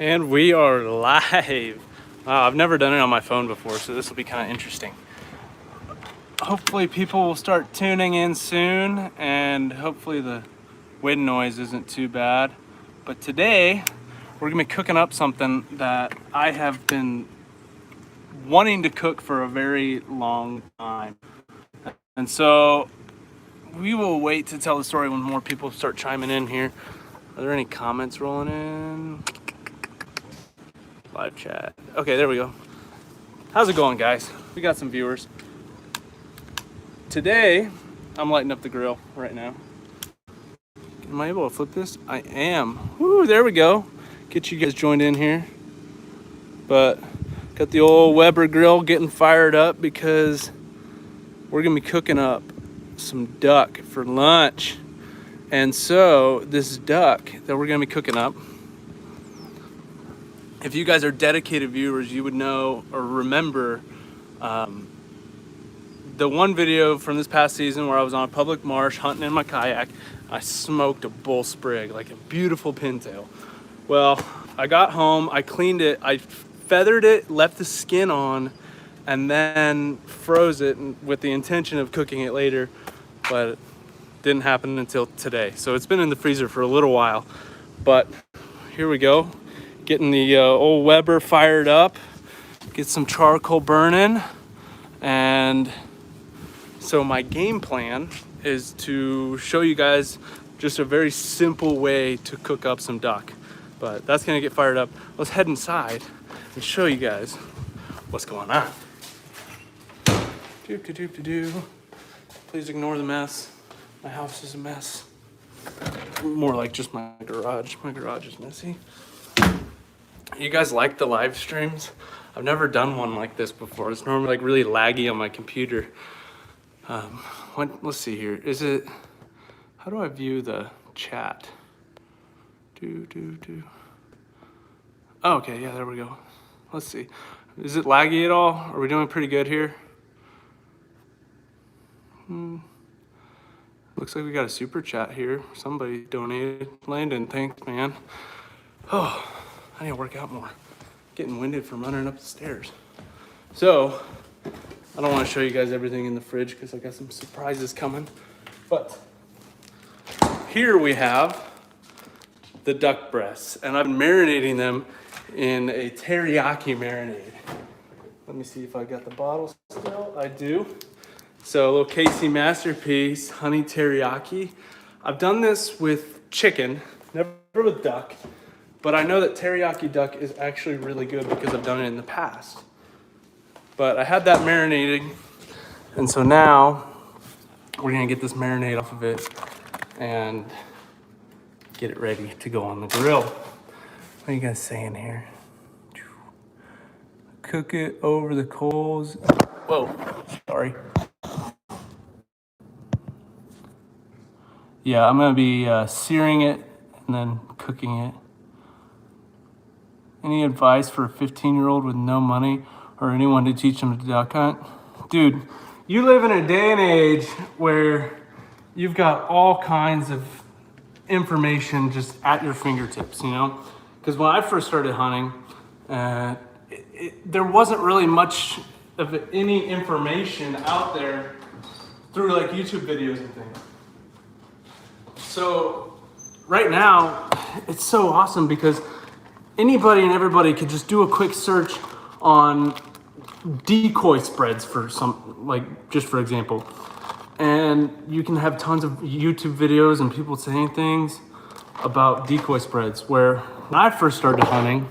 And we are live. Wow, I've never done it on my phone before, so this will be kind of interesting. Hopefully people will start tuning in soon, and hopefully the wind noise isn't too bad. But today, we're gonna be cooking up something that I have been wanting to cook for a very long time. And so we will wait to tell the story when more people start chiming in here. Are there any comments rolling in? Live chat. Okay, there we go. How's it going, guys? We got some viewers. Today, I'm lighting up the grill right now. Am I able to flip this? I am. Woo, there we go. Get you guys joined in here. But got the old Weber grill getting fired up because we're gonna be cooking up some duck for lunch. And so this duck that we're gonna be cooking up, if you guys are dedicated viewers, you would know or remember the one video from this past season where I was on a public marsh hunting in my kayak. I smoked a bull sprig, like a beautiful pintail. Well, I got home, I cleaned it, I feathered it, left the skin on, and then froze it with the intention of cooking it later, but it didn't happen until today. So it's been in the freezer for a little while, but here we go. Getting the old Weber fired up, get some charcoal burning, and so my game plan is to show you guys just a very simple way to cook up some duck. But that's gonna get fired up. Let's head inside and show you guys what's going on. Please ignore the mess. My house is a mess. More like just my garage. My garage is messy. You guys like the live streams? I've never done one like this before. It's normally like really laggy on my computer. Let's see here. Is it, how do I view the chat? Oh, okay, yeah, there we go. Let's see. Is it laggy at all? Are we doing pretty good here? Looks like we got a super chat here. Somebody donated. Landon, thanks, man. Oh, I need to work out more. Getting winded from running up the stairs. So, I don't want to show you guys everything in the fridge because I got some surprises coming. But here we have the duck breasts, and I've been marinating them in a teriyaki marinade. Let me see if I got the bottle still. I do. So a little Casey Masterpiece honey teriyaki. I've done this with chicken, never with duck. But I know that teriyaki duck is actually really good because I've done it in the past. But I had that marinating, and so now we're gonna get this marinade off of it and get it ready to go on the grill. What are you guys saying here? Cook it over the coals. Whoa, sorry. Yeah, I'm gonna be searing it and then cooking it. Any advice for a 15-year-old with no money or anyone to teach them to duck hunt? Dude, you live in a day and age where you've got all kinds of information just at your fingertips, you know? Because when I first started hunting, there wasn't really much of any information out there through like YouTube videos and things. So right now, it's so awesome because anybody and everybody could just do a quick search on decoy spreads for some, like just for example. And you can have tons of YouTube videos and people saying things about decoy spreads. Where when I first started hunting,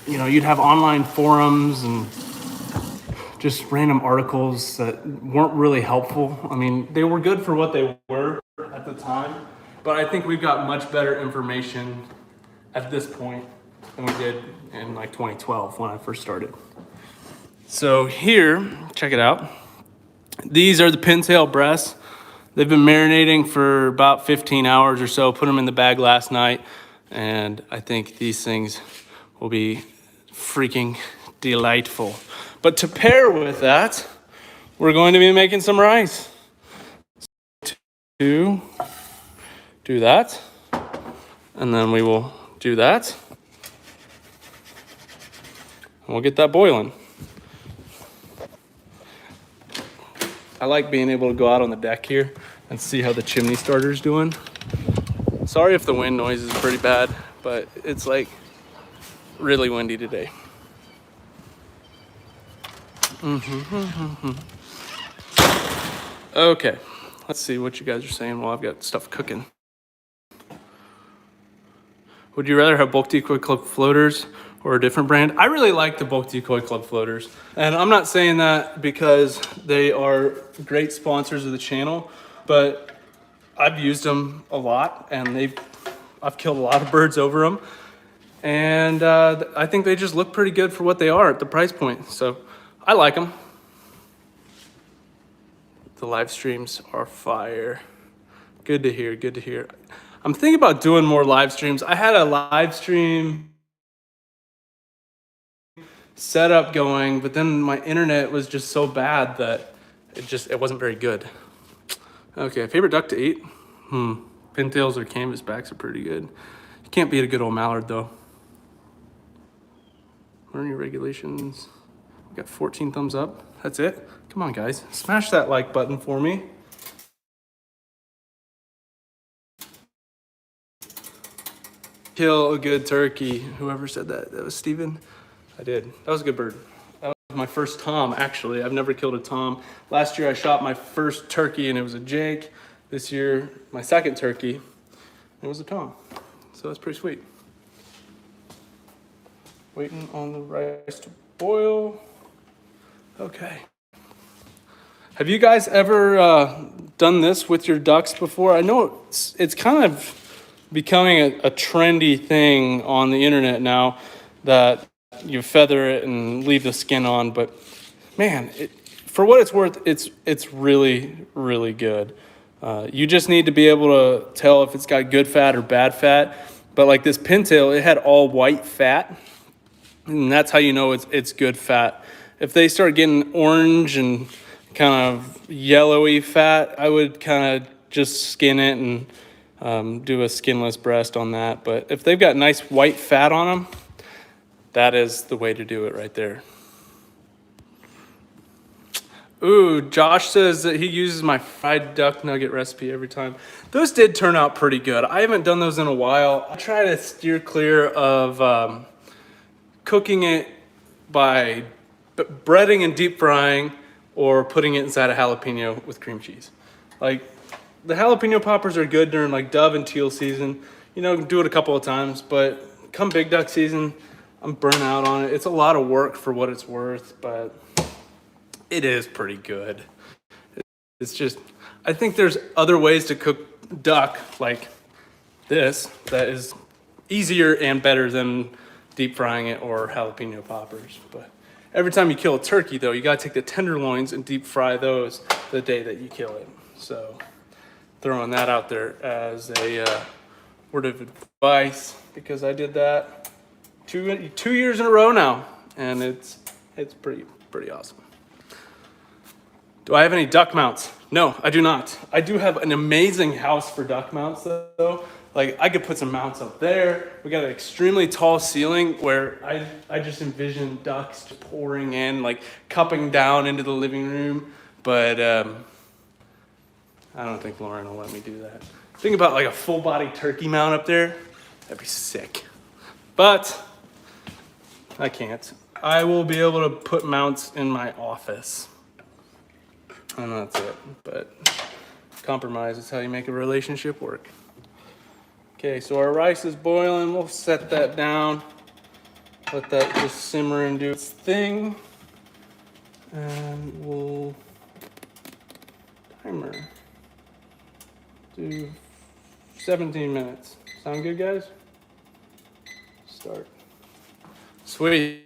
you know, you'd have online forums and just random articles that weren't really helpful. I mean, they were good for what they were at the time, but I think we've got much better information at this point than we did in like 2012 when I first started. So here, check it out. These are the pintail breasts. They've been marinating for about 15 hours or so. Put them in the bag last night, and I think these things will be freaking delightful. But to pair with that, we're going to be making some rice. To do that, and then we will do that. and we'll get that boiling. I like being able to go out on the deck here and see how the chimney starter's doing. Sorry if the wind noise is pretty bad, but it's like really windy today. Okay, let's see what you guys are saying while I've got stuff cooking. Would you rather have Bulk Decoy Club floaters or a different brand? I really like the Bulk Decoy Club floaters. And I'm not saying that because they are great sponsors of the channel, but I've used them a lot and I've killed a lot of birds over them. And I think they just look pretty good for what they are at the price point. So I like them. The live streams are fire. Good to hear, good to hear. I'm thinking about doing more live streams. I had a live stream setup going, but then my internet was just so bad that it wasn't very good. Okay, favorite duck to eat? Pintails or canvasbacks are pretty good. You can't beat a good old mallard though. What are your regulations? We got 14 thumbs up. That's it. Come on guys, smash that like button for me. Kill a good turkey. Whoever said that, that was Steven. I did. That was a good bird. That was my first tom, actually. I've never killed a tom. Last year I shot my first turkey and it was a Jake. This year, my second turkey, it was a tom. So that's pretty sweet. Waiting on the rice to boil. Okay. Have you guys ever done this with your ducks before? I know it's kind of becoming a trendy thing on the internet now that you feather it and leave the skin on, but man, for what it's worth, it's really, really good. You just need to be able to tell if it's got good fat or bad fat. But like this pintail, it had all white fat, and that's how you know it's good fat. If they start getting orange and kind of yellowy fat, I would kind of just skin it and do a skinless breast on that. But if they've got nice white fat on them, that is the way to do it right there. Ooh, Josh says that he uses my fried duck nugget recipe every time. Those did turn out pretty good. I haven't done those in a while. I try to steer clear of cooking it by breading and deep frying or putting it inside a jalapeno with cream cheese. Like, the jalapeno poppers are good during like dove and teal season. You know, do it a couple of times, but come big duck season, I'm burnt out on it. It's a lot of work for what it's worth, but it is pretty good. It's just, I think there's other ways to cook duck like this that is easier and better than deep frying it or jalapeno poppers. But every time you kill a turkey though, you gotta take the tenderloins and deep fry those the day that you kill it. So throwing that out there as a word of advice, because I did that two years in a row now, and it's pretty awesome. Do I have any duck mounts? No, I do not. I do have an amazing house for duck mounts though. Like I could put some mounts up there. We got an extremely tall ceiling where I just envision ducks just pouring in, like cupping down into the living room. But I don't think Lauren will let me do that. Think about like a full body turkey mount up there. That'd be sick. But I can't. I will be able to put mounts in my office. And that's it. But compromise is how you make a relationship work. Okay, so our rice is boiling. We'll set that down. Let that just simmer and do its thing. And we'll timer. Do 17 minutes. Sound good, guys? Start. Sweet.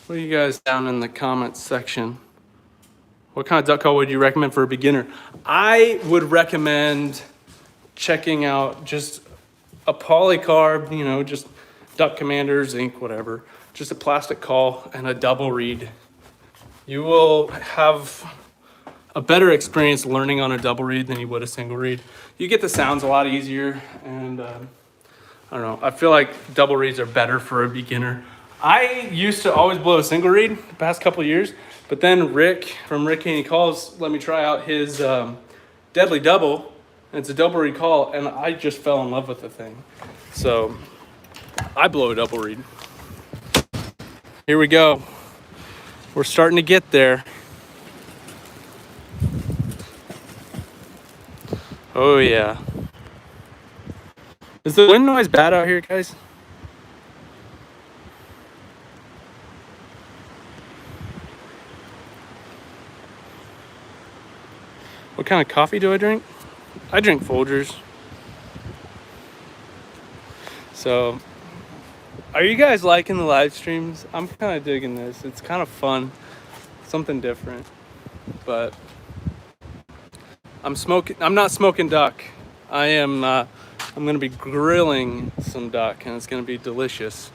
What are you guys down in the comments section? What kind of duck call would you recommend for a beginner? I would recommend checking out just a polycarb, you know, just Duck Commander, zinc, whatever. Just a plastic call and a double reed. You will have a better experience learning on a double reed than you would a single reed. You get the sounds a lot easier, and I don't know. I feel like double reeds are better for a beginner. I used to always blow a single reed the past couple of years, but then Rick from Rick Haney Calls let me try out his Deadly Double. And it's a double reed call, and I just fell in love with the thing. So I blow a double reed. Here we go. We're starting to get there. Oh yeah. Is the wind noise bad out here, guys? What kind of coffee do I drink? I drink Folgers. So, are you guys liking the live streams? I'm kind of digging this. It's kind of fun, something different. But I'm not smoking duck. I'm gonna be grilling some duck, and it's gonna be delicious.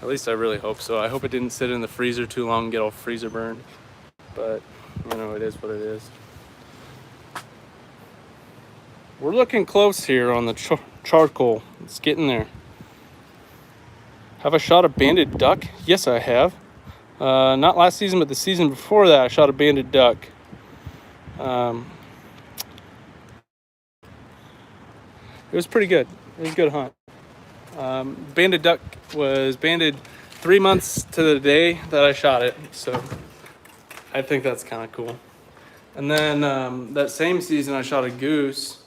At least I really hope so. I hope it didn't sit in the freezer too long and get all freezer burned. But you know, it is what it is. We're looking close here on the charcoal. It's getting there. Have I shot a banded duck? Yes, I have. Not last season, but the season before that, I shot a banded duck. It was pretty good. It was a good hunt. Banded duck was banded 3 months to the day that I shot it, so I think that's kind of cool. And then that same season, I shot a goose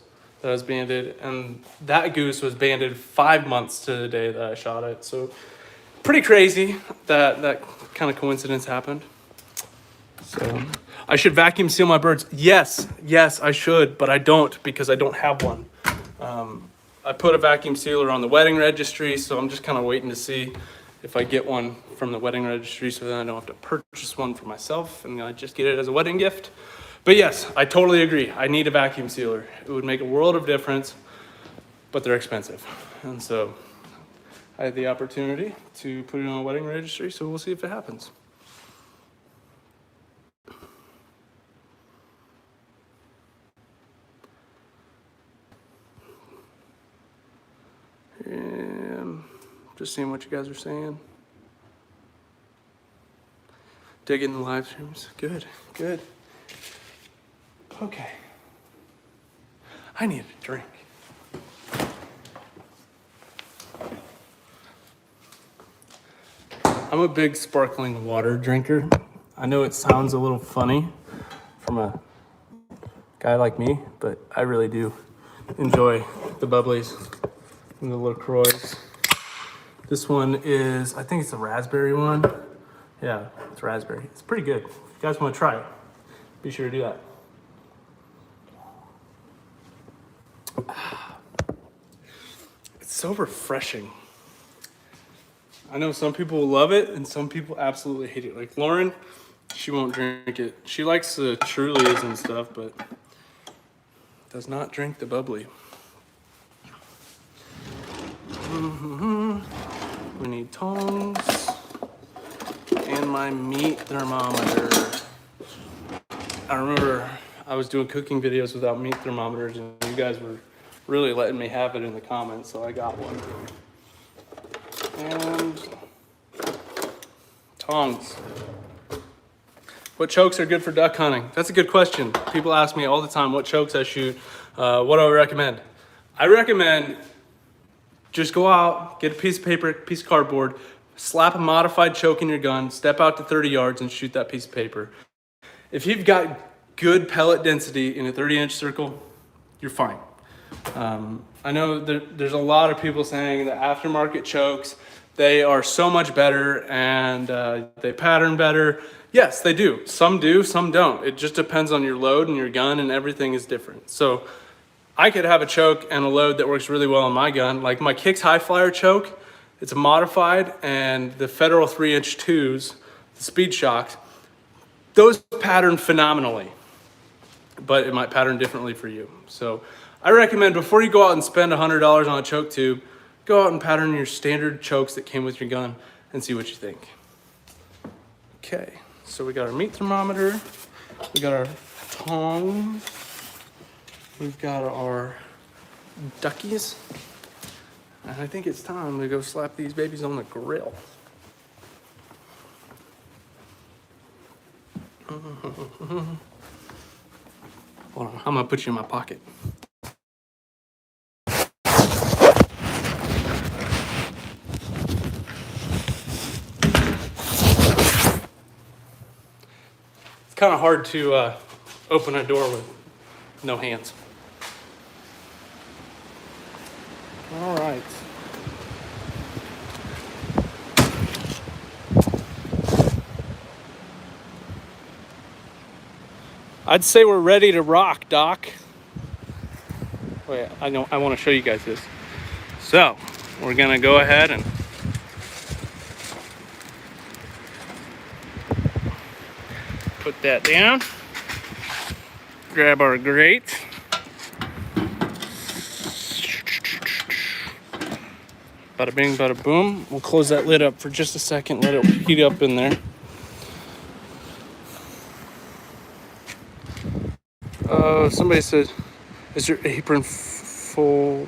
that was banded, and that goose was banded 5 months to the day that I shot it. So pretty crazy that kind of coincidence happened. So I should vacuum seal my birds. Yes, I should, but I don't because I don't have one. I put a vacuum sealer on the wedding registry, so I'm just kind of waiting to see if I get one from the wedding registry, so then I don't have to purchase one for myself and I just get it as a wedding gift. But yes, I totally agree. I need a vacuum sealer. It would make a world of difference, but they're expensive. And so I had the opportunity to put it on a wedding registry, so we'll see if it happens. And just seeing what you guys are saying. Digging the live streams. Good. Okay. I need a drink. I'm a big sparkling water drinker. I know it sounds a little funny from a guy like me, but I really do enjoy the bubblies and the LaCroix. This one is, I think it's the raspberry one. Yeah, it's raspberry. It's pretty good. If you guys want to try it, be sure to do that. It's so refreshing. I know some people love it and some people absolutely hate it. Like Lauren, she won't drink it. She likes the Trulies and stuff, but does not drink the bubbly. We need tongs and my meat thermometer. I remember I was doing cooking videos without meat thermometers, and you guys were really letting me have it in the comments, so I got one. And tongs. What chokes are good for duck hunting? That's a good question. People ask me all the time what chokes I shoot. What do I recommend? I recommend just go out, get a piece of paper, piece of cardboard, slap a modified choke in your gun, step out to 30 yards and shoot that piece of paper. If you've got good pellet density in a 30-inch circle, you're fine. I know there's a lot of people saying that aftermarket chokes, they are so much better and they pattern better. Yes, they do. Some do, some don't. It just depends on your load and your gun, and everything is different. So I could have a choke and a load that works really well on my gun. Like my Kicks High Flyer choke, it's modified, and the Federal 3-inch 2s, the Speed Shocks, those pattern phenomenally, but it might pattern differently for you. So I recommend before you go out and spend $100 on a choke tube, go out and pattern your standard chokes that came with your gun and see what you think. Okay, so we got our meat thermometer, we got our tongs, we've got our duckies. And I think it's time to go slap these babies on the grill. Hold on, I'm gonna put you in my pocket. It's kind of hard to open a door with no hands. All right. I'd say we're ready to rock, Doc. Wait, I want to show you guys this. So, we're gonna go ahead and put that down. Grab our grate. Bada bing, bada boom. We'll close that lid up for just a second, let it heat up in there. Somebody said, is your apron full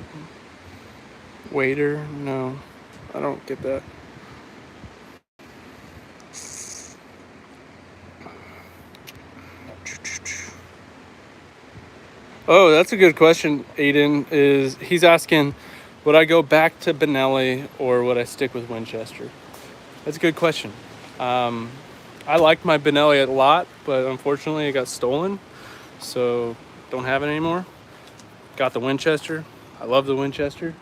waiter? No, I don't get that. Oh, that's a good question, Aiden. He's asking, would I go back to Benelli or would I stick with Winchester? That's a good question. I liked my Benelli a lot, but unfortunately it got stolen, so don't have it anymore. Got the Winchester. I love the Winchester.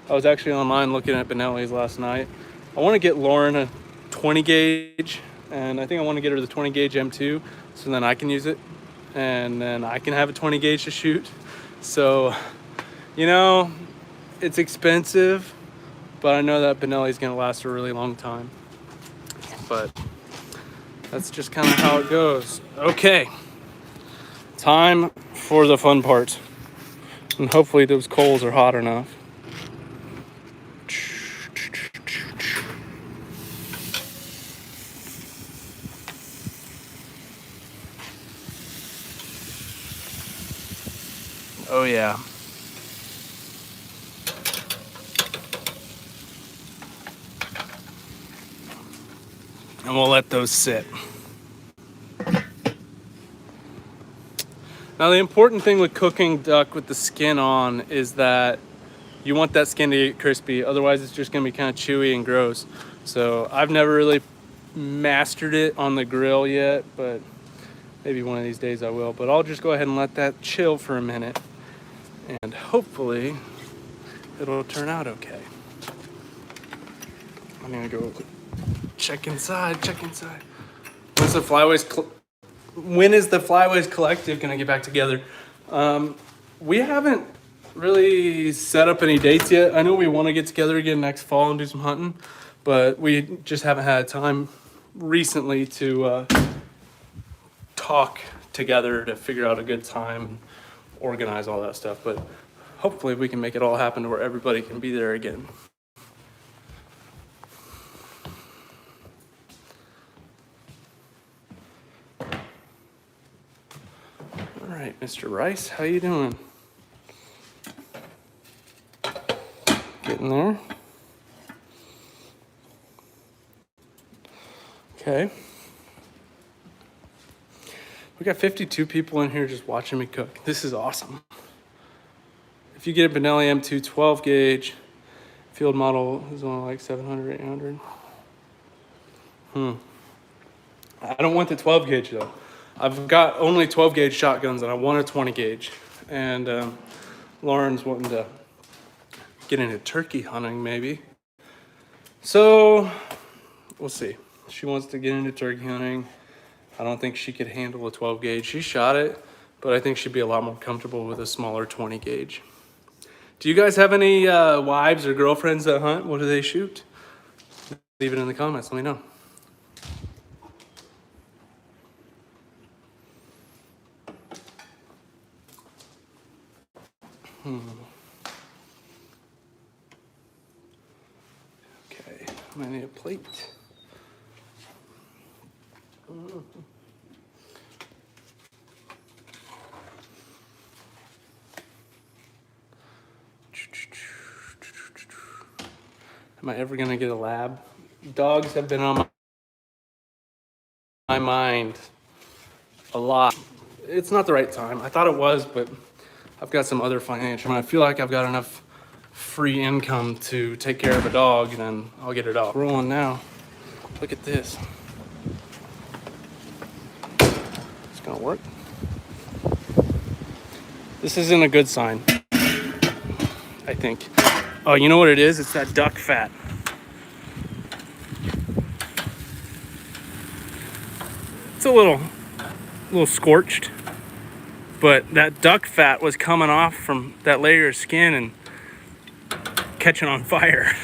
I was actually online looking at Benelli's last night. I want to get Lauren a 20 gauge, and I think I want to get her the 20 gauge M2, so then I can use it, and then I can have a 20 gauge to shoot. So, you know, it's expensive, but I know that Benelli's gonna last a really long time. But that's just kind of how it goes. Okay, time for the fun part. And hopefully those coals are hot enough. Oh yeah. And we'll let those sit. Now the important thing with cooking duck with the skin on is that you want that skin to get crispy, otherwise it's just gonna be kind of chewy and gross. So I've never really mastered it on the grill yet, but maybe one of these days I will. But I'll just go ahead and let that chill for a minute, and hopefully it'll turn out okay. I'm gonna go check inside. When is the Flyways Collective gonna get back together? We haven't really set up any dates yet. I know we want to get together again next fall and do some hunting, but we just haven't had time recently to talk together to figure out a good time and organize all that stuff. But hopefully we can make it all happen to where everybody can be there again. All right, Mr. Rice, how you doing? Getting there. Okay. We got 52 people in here just watching me cook. This is awesome. If you get a Benelli M2 12 gauge, field model is only like 700, 800. I don't want the 12 gauge though. I've got only 12 gauge shotguns and I want a 20 gauge. And Lauren's wanting to get into turkey hunting maybe. So we'll see. She wants to get into turkey hunting. I don't think she could handle a 12 gauge. She shot it, but I think she'd be a lot more comfortable with a smaller 20 gauge. Do you guys have any wives or girlfriends that hunt? What do they shoot? Leave it in the comments, let me know. Okay, I'm gonna need a plate. Am I ever gonna get a lab? Dogs have been on my mind a lot. It's not the right time. I thought it was, but I've got some other financial, and I feel like I've got enough free income to take care of a dog, and then I'll get it off. Rolling now. Look at this. It's gonna work. This isn't a good sign, I think. Oh, you know what it is? It's that duck fat. It's a little scorched, but that duck fat was coming off from that layer of skin and catching on fire.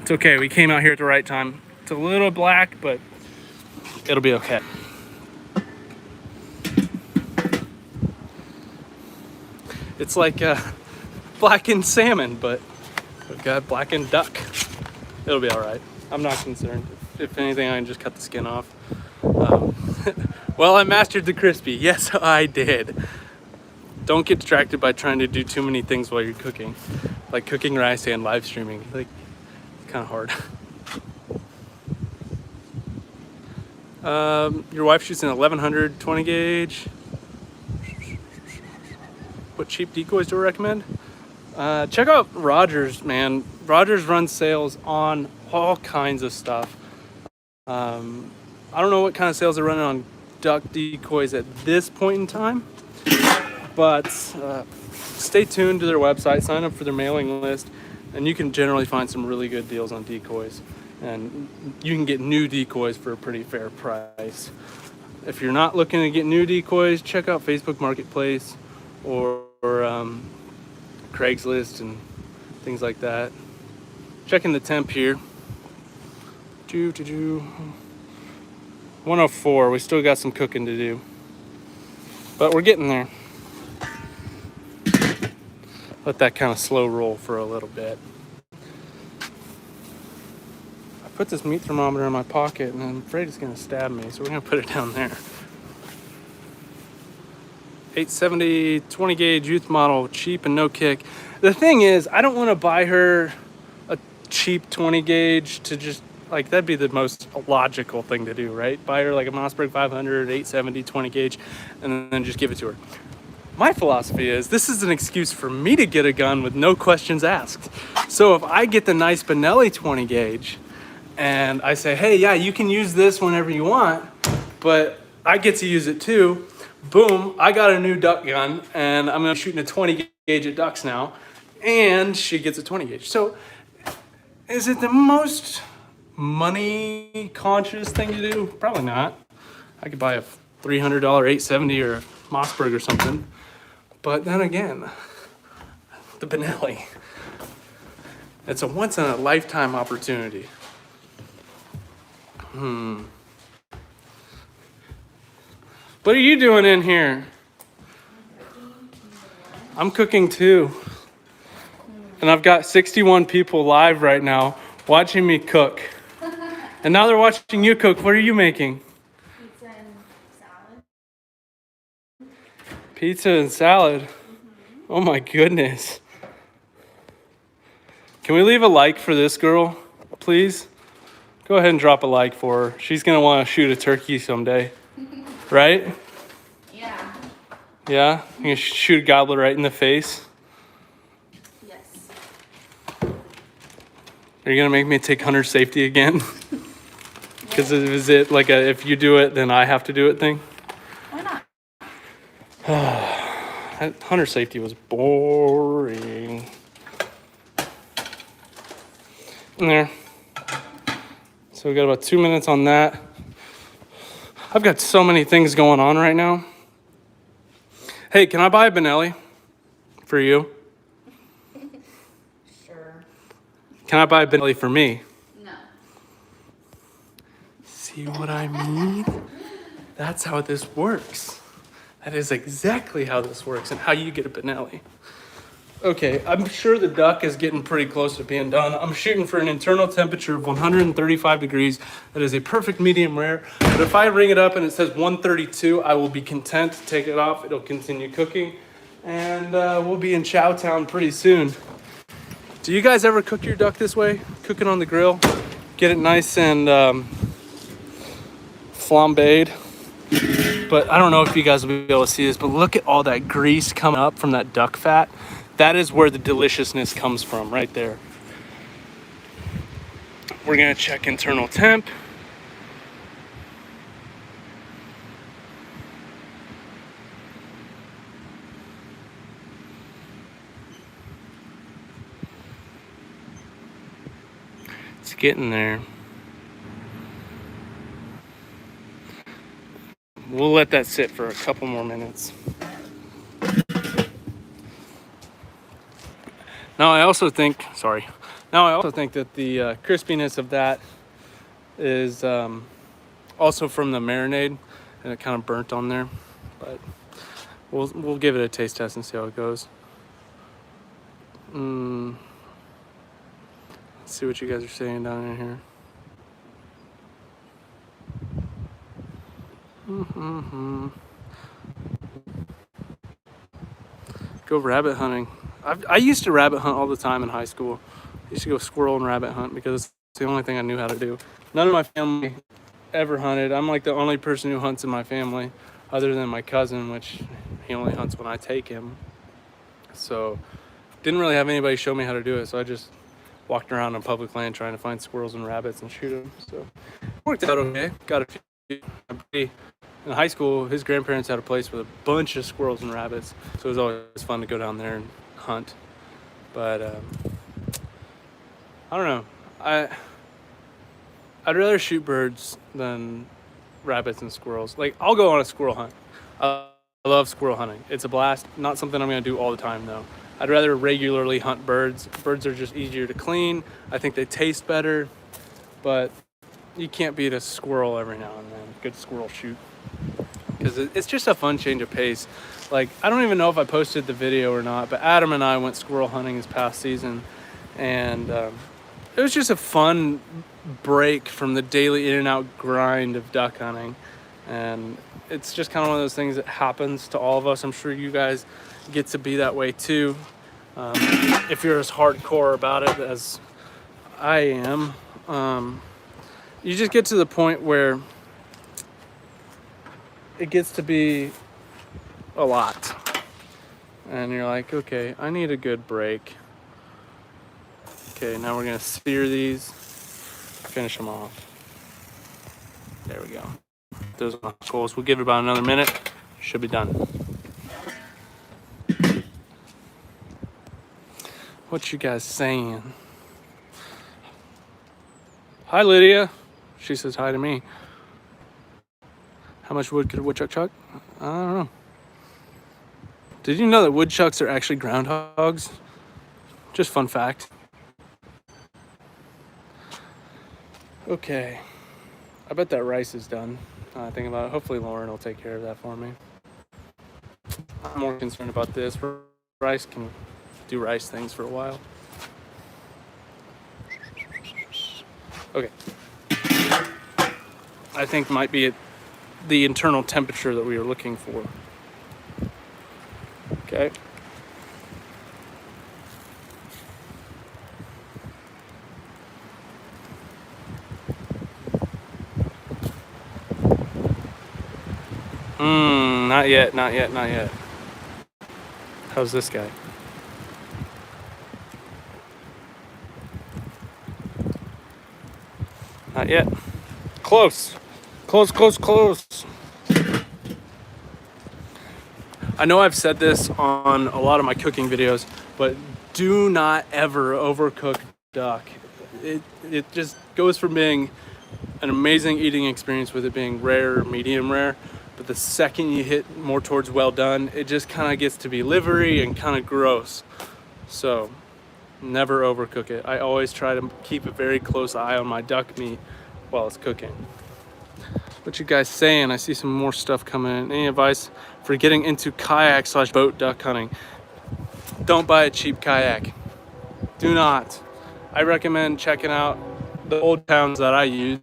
It's okay, we came out here at the right time. It's a little black, but it'll be okay. It's like blackened salmon, but we've got blackened duck. It'll be all right. I'm not concerned. If anything, I can just cut the skin off. Well, I mastered the crispy. Yes, I did. Don't get distracted by trying to do too many things while you're cooking. Like cooking rice and live streaming. Like, it's kind of hard. Your wife shoots an 1100 20 gauge. What cheap decoys do I recommend? Check out Rogers, man. Rogers runs sales on all kinds of stuff. I don't know what kind of sales they're running on duck decoys at this point in time, but stay tuned to their website, sign up for their mailing list, and you can generally find some really good deals on decoys. And you can get new decoys for a pretty fair price. If you're not looking to get new decoys, check out Facebook Marketplace or Craigslist and things like that. Checking the temp here. 104. We still got some cooking to do, but we're getting there. Let that kind of slow roll for a little bit. I put this meat thermometer in my pocket, and I'm afraid it's going to stab me, so we're going to put it down there. 870 20 gauge youth model, cheap and no kick. The thing is, I don't want to buy her a cheap 20 gauge to just, like, that'd be the most logical thing to do, right? Buy her like a Mossberg 500, 870 20 gauge, and then just give it to her. My philosophy is this is an excuse for me to get a gun with no questions asked. So if I get the nice Benelli 20 gauge and I say, hey, yeah, you can use this whenever you want, but I get to use it too. Boom, I got a new duck gun, and I'm gonna be shooting a 20 gauge at ducks now, and she gets a 20 gauge. So is it the most money conscious thing to do? Probably not. I could buy a $300 870 or a Mossberg or something. But then again, the Benelli, it's a once in a lifetime opportunity. What are you doing in here? I'm cooking too. And I've got 61 people live right now watching me cook. And now they're watching you cook. What are you making? Pizza and salad. Pizza and salad? Mm-hmm. Oh my goodness. Can we leave a like for this girl, please? Go ahead and drop a like for her. She's gonna want to shoot a turkey someday. Right? Yeah. Yeah? You can shoot a gobbler right in the face? Yes. Are you gonna make me take hunter safety again? Because is it like a if you do it then I have to do it thing? Why not? Hunter safety was boring. In there. So we got about 2 minutes on that. I've got so many things going on right now. Hey, can I buy a Benelli for you? Sure. Can I buy a Benelli for me? No. See what I mean? That's how this works. That is exactly how this works and how you get a Benelli. Okay, I'm sure the duck is getting pretty close to being done. I'm shooting for an internal temperature of 135 degrees. That is a perfect medium rare. But if I ring it up and it says 132, I will be content to take it off. It'll continue cooking. And we'll be in Chowtown pretty soon. Do you guys ever cook your duck this way? Cook it on the grill, get it nice and flambéed. But I don't know if you guys will be able to see this, but look at all that grease coming up from that duck fat. That is where the deliciousness comes from, right there. We're gonna check internal temp. It's getting there. We'll let that sit for a couple more minutes. Now I also think that the crispiness of that is also from the marinade, and it kind of burnt on there. But we'll give it a taste test and see how it goes. Let's see what you guys are saying down in here. Go rabbit hunting. I used to rabbit hunt all the time in high school. I used to go squirrel and rabbit hunt because it's the only thing I knew how to do. None of my family ever hunted. I'm like the only person who hunts in my family, other than my cousin, which he only hunts when I take him. So didn't really have anybody show me how to do it. So I just walked around on public land trying to find squirrels and rabbits and shoot them. So it worked out okay. Got a few. In high school, his grandparents had a place with a bunch of squirrels and rabbits, so it was always fun to go down there and hunt. But I don't know. I'd rather shoot birds than rabbits and squirrels. Like, I'll go on a squirrel hunt. I love squirrel hunting. It's a blast. Not something I'm gonna do all the time though. I'd rather regularly hunt birds. Birds are just easier to clean. I think they taste better, but you can't beat a squirrel every now and then. Good squirrel shoot. Because it's just a fun change of pace. Like, I don't even know if I posted the video or not, but Adam and I went squirrel hunting this past season, and it was just a fun break from the daily in and out grind of duck hunting. And it's just kind of one of those things that happens to all of us. I'm sure you guys get to be that way too, if you're as hardcore about it as I am. You just get to the point where it gets to be a lot, and you're like, okay, I need a good break. Okay, now we're gonna sear these, finish them off. There we go. Those are goals. We'll give it about another minute. Should be done. What you guys saying? Hi, Lydia. She says hi to me. How much wood could a woodchuck chuck? I don't know. Did you know that woodchucks are actually groundhogs? Just fun fact. Okay. I bet that rice is done. Think about it. Hopefully Lauren will take care of that for me. I'm more concerned about this. Rice can do rice things for a while. Okay. I think might be the internal temperature that we were looking for. Okay. Not yet, not yet, not yet. How's this guy? Not yet. Close. Close, close, close. I know I've said this on a lot of my cooking videos, but do not ever overcook duck. It just goes from being an amazing eating experience with it being rare or medium rare, but the second you hit more towards well done, it just kind of gets to be livery and kind of gross. So never overcook it. I always try to keep a very close eye on my duck meat while it's cooking. What you guys saying? I see some more stuff coming in. Any advice for getting into kayak/boat duck hunting? Don't buy a cheap kayak. Do not. I recommend checking out the old towns that I use.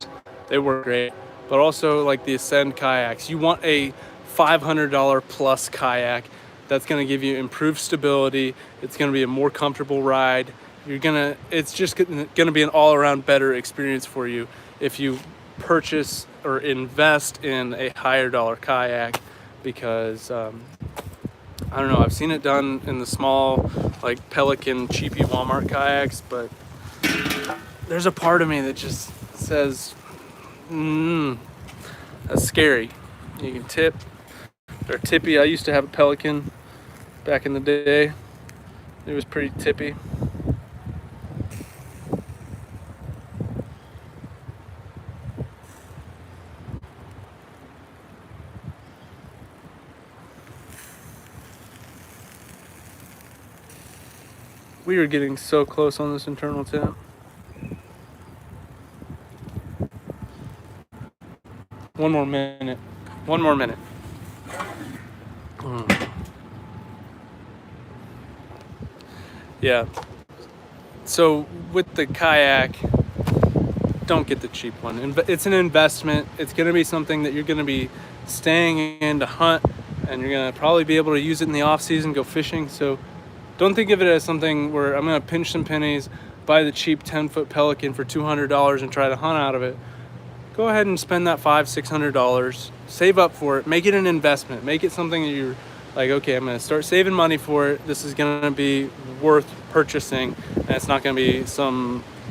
They work great. But also like the Ascend kayaks. You want a $500 plus kayak that's gonna give you improved stability. It's gonna be a more comfortable ride, It's just gonna be an all-around better experience for you if you purchase or invest in a higher dollar kayak, because I don't know, I've seen it done in the small, like Pelican cheapy Walmart kayaks, but there's a part of me that just says, that's scary. You can tip. They're tippy. I used to have a Pelican back in the day. It was pretty tippy. We are getting so close on this internal tip. One more minute. One more minute. Yeah. So with the kayak, don't get the cheap one. It's an investment. It's going to be something that you're going to be staying in to hunt, and you're going to probably be able to use it in the off season, go fishing. So don't think of it as something where I'm going to pinch some pennies, buy the cheap 10-foot Pelican for $200 and try to hunt out of it. Go ahead and spend that $500-$600. Save up for it. Make it an investment. Make it something that you're like, okay, I'm going to start saving money for it. This is going to be worth purchasing, and it's not going to be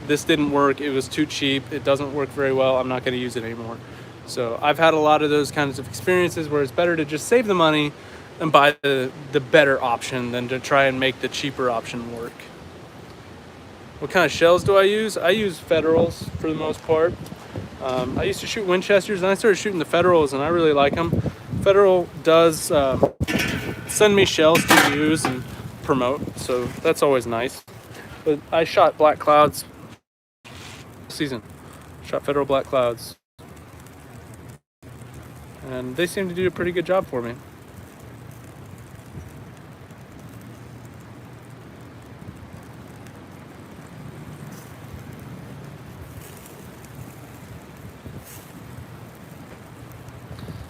this didn't work, it was too cheap, it doesn't work very well, I'm not going to use it anymore. So I've had a lot of those kinds of experiences where it's better to just save the money and buy the better option than to try and make the cheaper option work. What kind of shells do I use? I use Federals for the most part. I used to shoot Winchesters, and I started shooting the Federals, and I really like them. Federal does send me shells to use and promote, so that's always nice. But I shot black clouds season. Shot Federal black clouds, and they seem to do a pretty good job for me.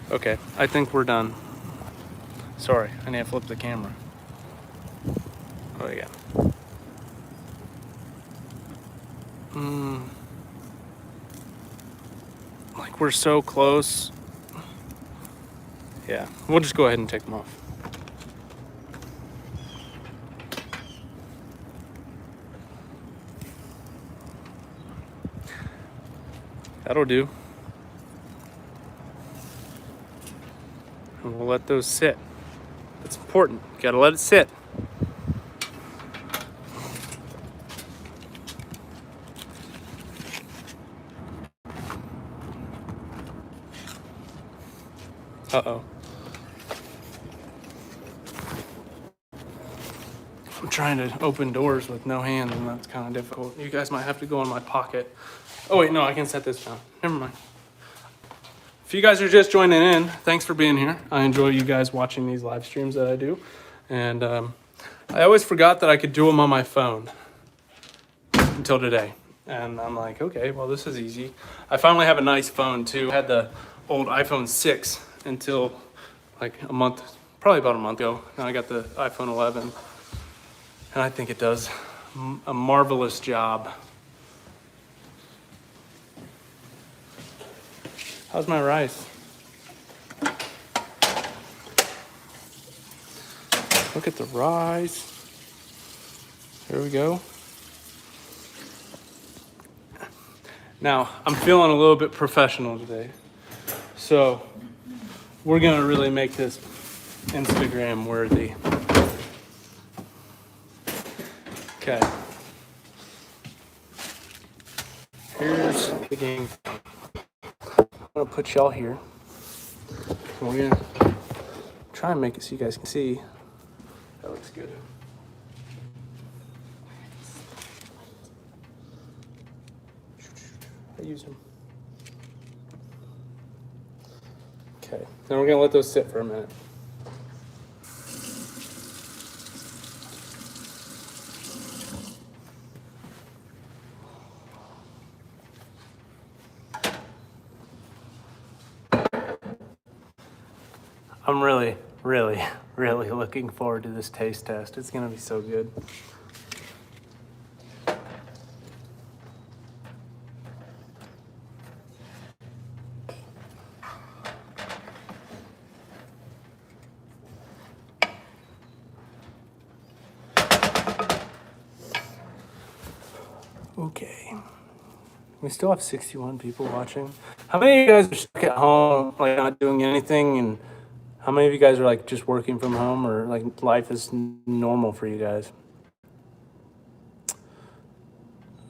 Okay, I think we're done. Sorry, I need to flip the camera. Oh yeah. Like we're so close. Yeah, we'll just go ahead and take them off. That'll do. And we'll let those sit. That's important. You gotta let it sit. Uh-oh. I'm trying to open doors with no hands, and that's kind of difficult. You guys might have to go in my pocket. Oh wait, no, I can set this down. Never mind. If you guys are just joining in, thanks for being here. I enjoy you guys watching these live streams that I do. And I always forgot that I could do them on my phone until today. And I'm like, okay, well, this is easy. I finally have a nice phone too. I had the old iPhone 6 until like probably about a month ago. Now I got the iPhone 11. And I think it does a marvelous job. How's my rice? Look at the rice. There we go. Now, I'm feeling a little bit professional today. So, we're gonna really make this Instagram worthy. Okay. Here's the game. I'm gonna put y'all here. And we're gonna try and make it so you guys can see. That looks good. I use them. Okay, then we're gonna let those sit for a minute. I'm really, really, really looking forward to this taste test. It's gonna be so good. Okay. We still have 61 people watching. How many of you guys are stuck at home, like not doing anything? And how many of you guys are like just working from home, or like life is normal for you guys?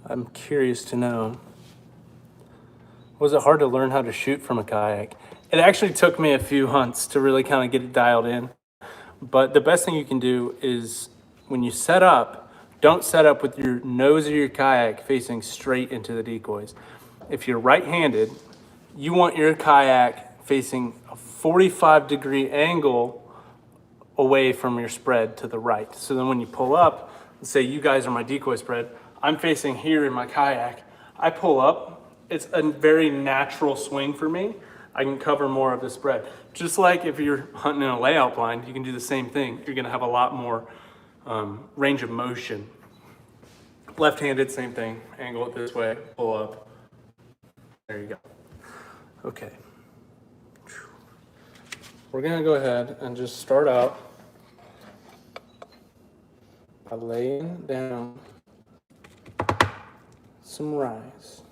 I'm curious to know. Was it hard to learn how to shoot from a kayak? It actually took me a few hunts to really kind of get it dialed in. But the best thing you can do is when you set up, don't set up with your nose of your kayak facing straight into the decoys. If you're right-handed, you want your kayak facing a 45-degree angle away from your spread to the right. So then when you pull up, let's say you guys are my decoy spread, I'm facing here in my kayak, I pull up, it's a very natural swing for me. I can cover more of the spread. Just like if you're hunting in a layout blind, you can do the same thing. You're gonna have a lot more range of motion. Left-handed, same thing. Angle it this way, pull up. There you go. Okay. We're gonna go ahead and just start out by laying down some rice.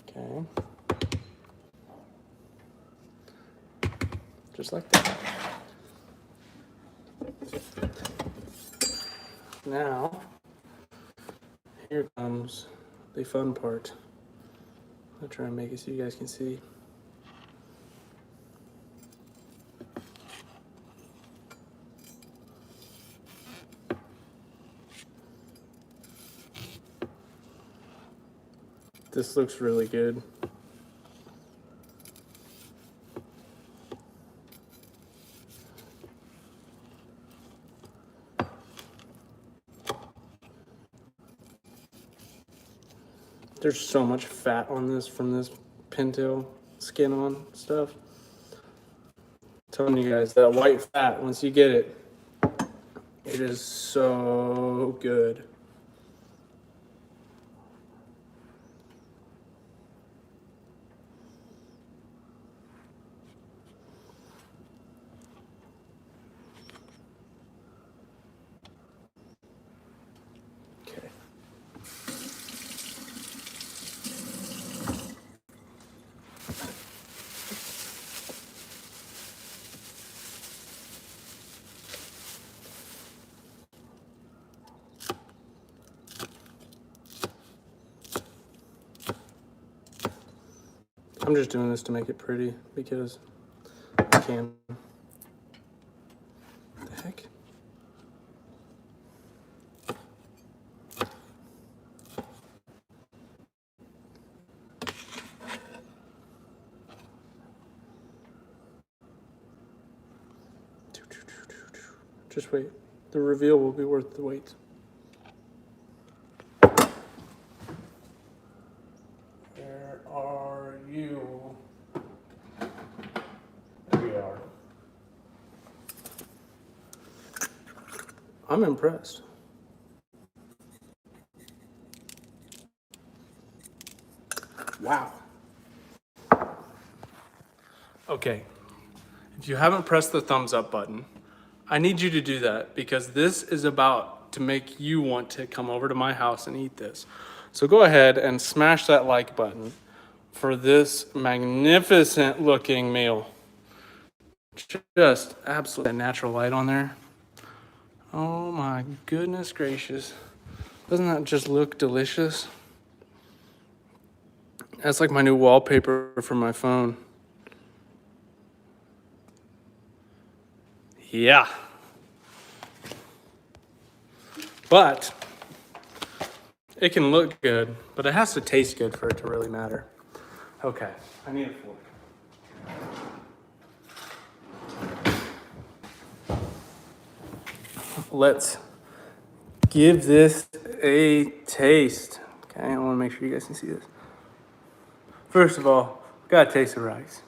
Okay. Just like that. Now, here comes the fun part. I'll try and make it so you guys can see. This looks really good. There's so much fat on this from this pintail skin on stuff. I'm telling you guys, that white fat, once you get it, it is so good. Okay. I'm just doing this to make it pretty because I can. What the heck? Just wait. The reveal will be worth the wait. Where are you? There we are. I'm impressed. Wow. Okay. If you haven't pressed the thumbs up button, I need you to do that because this is about to make you want to come over to my house and eat this. So go ahead and smash that like button for this magnificent looking meal. Just absolutely natural light on there. Oh my goodness gracious. Doesn't that just look delicious? That's like my new wallpaper for my phone. Yeah. But it can look good, but it has to taste good for it to really matter. Okay, I need a fork. Let's give this a taste. Okay, I want to make sure you guys can see this. First of all, gotta taste the rice.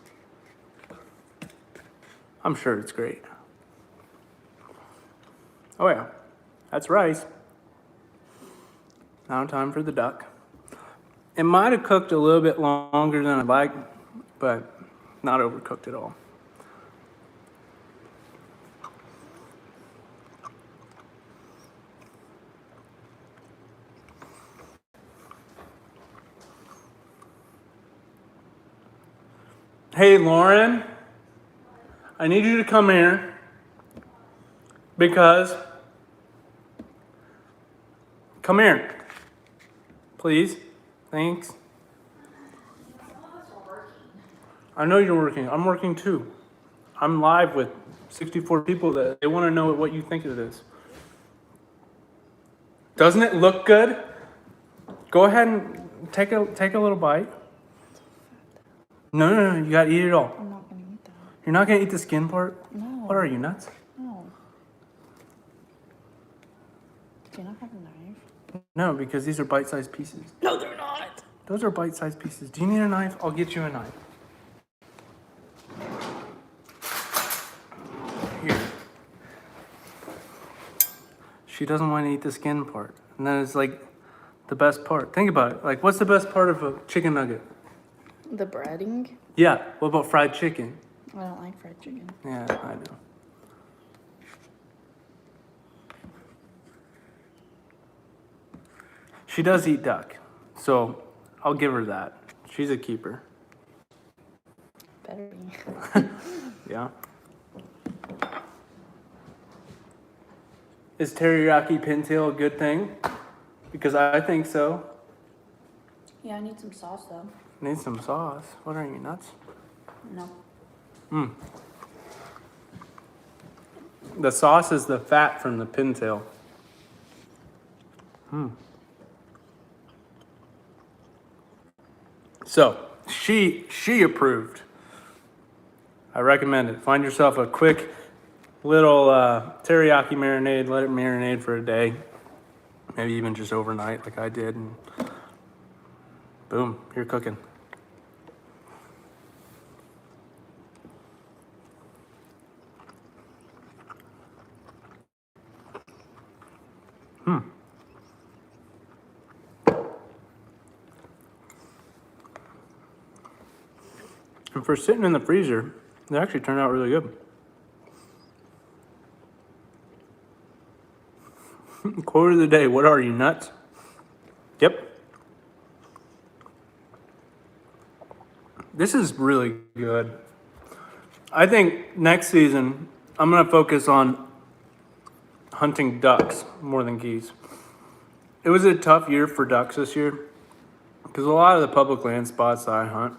I'm sure it's great. Oh yeah, that's rice. Now time for the duck. It might have cooked a little bit longer than I'd like, but not overcooked at all. Hey, Lauren, I need you to come here because, come here, please, thanks. I know you're working, I'm working too. I'm live with 64 people that they want to know what you think of this. Doesn't it look good? Go ahead and take a little bite. No, you gotta eat it all. I'm not gonna eat that. You're not gonna eat the skin part? No. What are you, nuts? No. Do you not have a knife? No, because these are bite-sized pieces. No, they're not. Those are bite-sized pieces. Do you need a knife? I'll get you a knife. Here. She doesn't want to eat the skin part. And that is like the best part. Think about it. Like, what's the best part of a chicken nugget? The breading? Yeah. What about fried chicken? I don't like fried chicken. Yeah, I know. She does eat duck, so I'll give her that. She's a keeper. Better be. Yeah. Is teriyaki pintail a good thing? Because I think so. Yeah, I need some sauce though. Need some sauce. What are you, nuts? No. The sauce is the fat from the pintail. So, she approved. I recommend it. Find yourself a quick little teriyaki marinade. Let it marinate for a day. Maybe even just overnight like I did. And boom, you're cooking. And for sitting in the freezer, they actually turned out really good. Quote of the day, what are you, nuts? Yep. This is really good. I think next season, I'm going to focus on hunting ducks more than geese. It was a tough year for ducks this year because a lot of the public land spots that I hunt,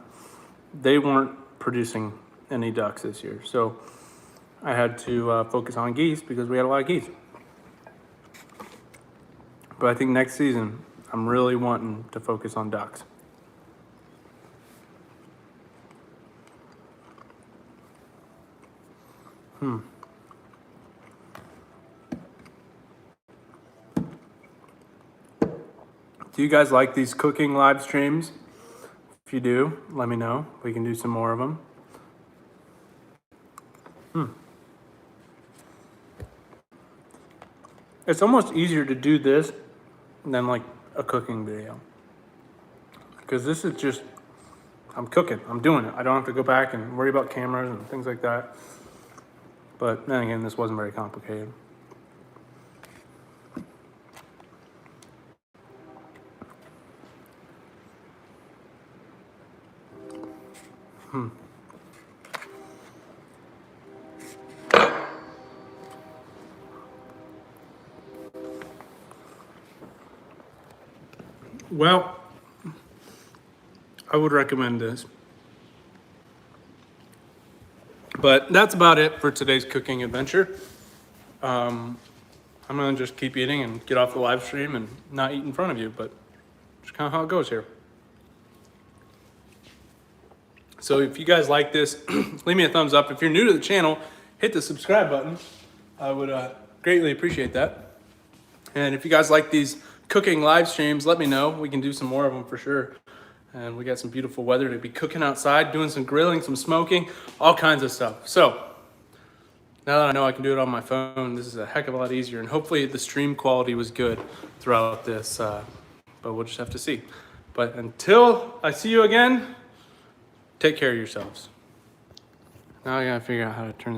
they weren't producing any ducks this year. So I had to focus on geese because we had a lot of geese. But I think next season, I'm really wanting to focus on ducks. Do you guys like these cooking live streams? If you do, let me know. We can do some more of them. It's almost easier to do this than like a cooking video. Because this is just, I'm cooking, I'm doing it. I don't have to go back and worry about cameras and things like that. But then again, this wasn't very complicated. Well, I would recommend this. But that's about it for today's cooking adventure. I'm gonna just keep eating and get off the live stream and not eat in front of you, but it's kind of how it goes here. So if you guys like this, leave me a thumbs up. If you're new to the channel, hit the subscribe button. I would greatly appreciate that. And if you guys like these cooking live streams, let me know. We can do some more of them for sure. And we got some beautiful weather to be cooking outside, doing some grilling, some smoking, all kinds of stuff. So now that I know I can do it on my phone, this is a heck of a lot easier. And hopefully the stream quality was good throughout this, but we'll just have to see. But until I see you again, take care of yourselves. Now I gotta figure out how to turn